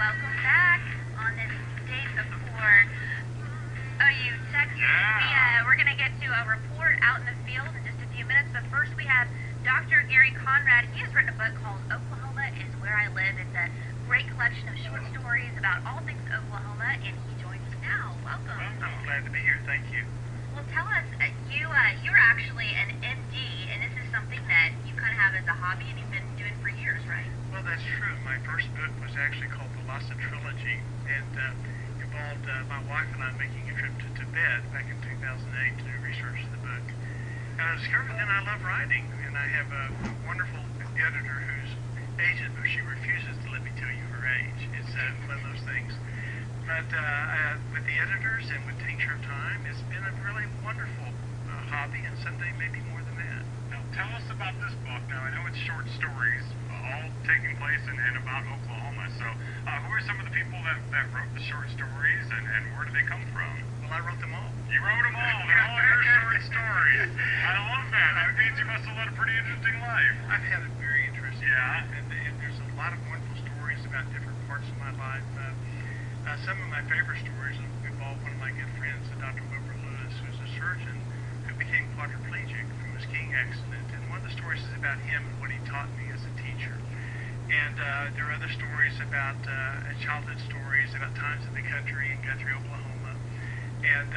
welcome back on this day before. Oh, you texted me. We're going to get to a report out in the field in just a few minutes, but first we have Dr. Gary Conrad. He has written a book called Oklahoma is Where I Live. It's a great collection of short stories about all things Oklahoma, and he joins us now. Welcome. Well, I'm glad to be here. Thank you. Well, tell us, you're actually an MD, and this is something that you kind of have as a hobby, and you've been doing for years, right? Well, that's true. My first book was actually called The Lost Trilogy, and involved my wife and I making a trip to Tibet back in 2008 to do research for the book. And I discovered then I love writing, and I have a wonderful editor who's agent, but she refuses to let me tell you her age. It's one of those things. But with the editors and with Tincture of Time, it's been a really wonderful hobby, and someday maybe more than that. Now, tell us about this book. Now, I know it's short stories, all taking place in about Oklahoma. So, who are some of the people that wrote the short stories, and where do they come from? Well, I wrote them all. You wrote them all. They're all your short stories. I love that. That means you must have led a pretty interesting life. I've had a very interesting Yeah. life, and there's a lot of wonderful stories about different parts of my life. Some of my favorite stories involve one of my good friends, Dr. Wilbur Lewis, who's a surgeon who became quadriplegic from a skiing accident. And one of the stories is about him and what he taught me as a teacher. And there are other stories about childhood stories about times in the country in Guthrie, Oklahoma. And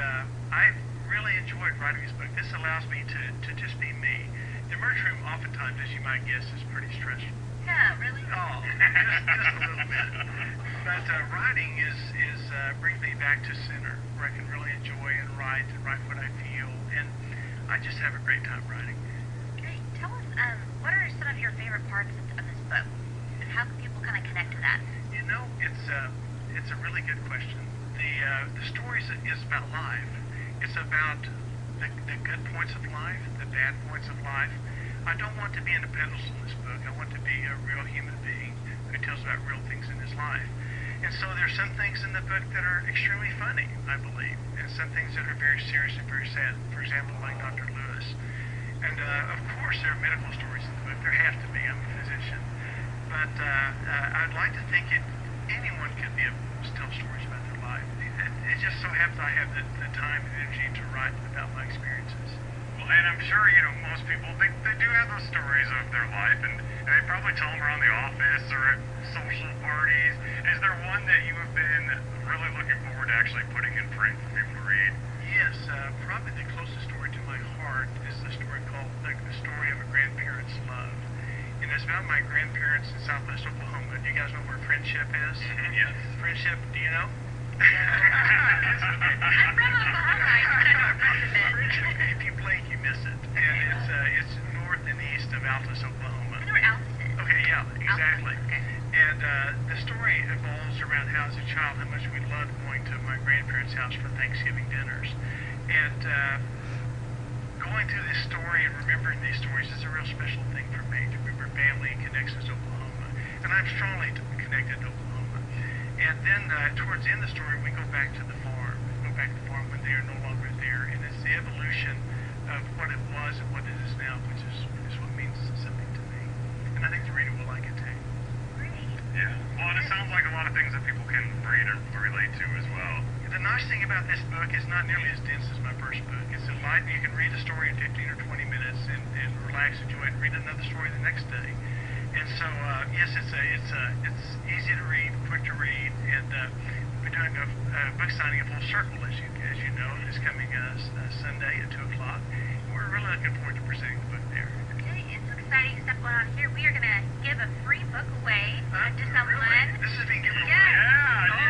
I've really enjoyed writing this book. This allows me to just be me. The emerge room, oftentimes, as you might guess, is pretty stressful. Yeah, really? Oh, just a little bit. But writing brings me back to center, where I can really enjoy and write what I feel. And I just have a great time writing. Great. Tell us, what are some of your favorite parts of this book? And how can people kind of connect to that? You know, it's a really good question. The stories is about life. It's about the good points of life, the bad points of life. I don't want to be in a pedestal in this book. I want to be a real human being who tells about real things in his life. And so there's some things in the book that are extremely funny, I believe, and some things that are very serious and very sad. For example, like Dr. Lewis. And of course, there are medical stories in the book. There have to be. I'm a physician. But I'd like to think anyone could be able to tell stories about their life. It just so happens I have the time and energy to write about my experiences. Well, and I'm sure, most people, they do have those stories of their life, and they probably tell them around the office or at social parties. Is there one that you have been really looking forward to actually putting in print for people to read? Yes, probably the closest story to my heart is the story called The Story of a Grandparent's Love. And it's about my grandparents in southwest Oklahoma. Do you guys know where Friendship is? Mm-hmm, yes. Friendship, do you know? I'm from Oklahoma. I know Friendship, if you blink, you miss it. And it's north and east of Altus, Oklahoma. I know where Altus is. Okay, yeah, exactly. Okay. And the story evolves around how, as a child, how much we loved going to my grandparents' house for Thanksgiving dinners. And going through this story and remembering these stories is a real special thing for me, to remember family and connections to Oklahoma. And I'm strongly connected to Oklahoma. And then towards the end of the story, we go back to the farm. We go back to the farm when they are no longer there. And it's the evolution of what it was and what it is now, which is what means something to me. And I think the reader will like it too. Great. Yeah. Well, and it sounds like a lot of things that people can read or relate to as well. The nice thing about this book is not nearly as dense as my first book. It's a light, you can read a story in 15 or 20 minutes and relax, enjoy it, and read another story the next day. And so, yes, it's easy to read, quick to read, and we're doing a book signing at Full Circle, as you know, this coming Sunday at 2 o'clock. We're really looking forward to presenting the book there. Okay, it's exciting stuff going on here. We are going to give a free book away to someone. Really? This is being given away? Yeah.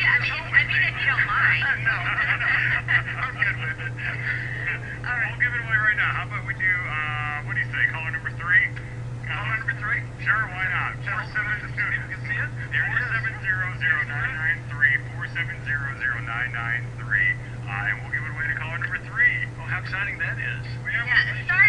Yeah. I mean, if you don't mind. No. I'm good with it. All right. We'll give it away right now. How about we do, what do you say, caller number 3? Caller number 3? Sure, why not? People can see it? 470-0993, and we'll give it away to caller number 3. Oh, how exciting that is. Yeah, start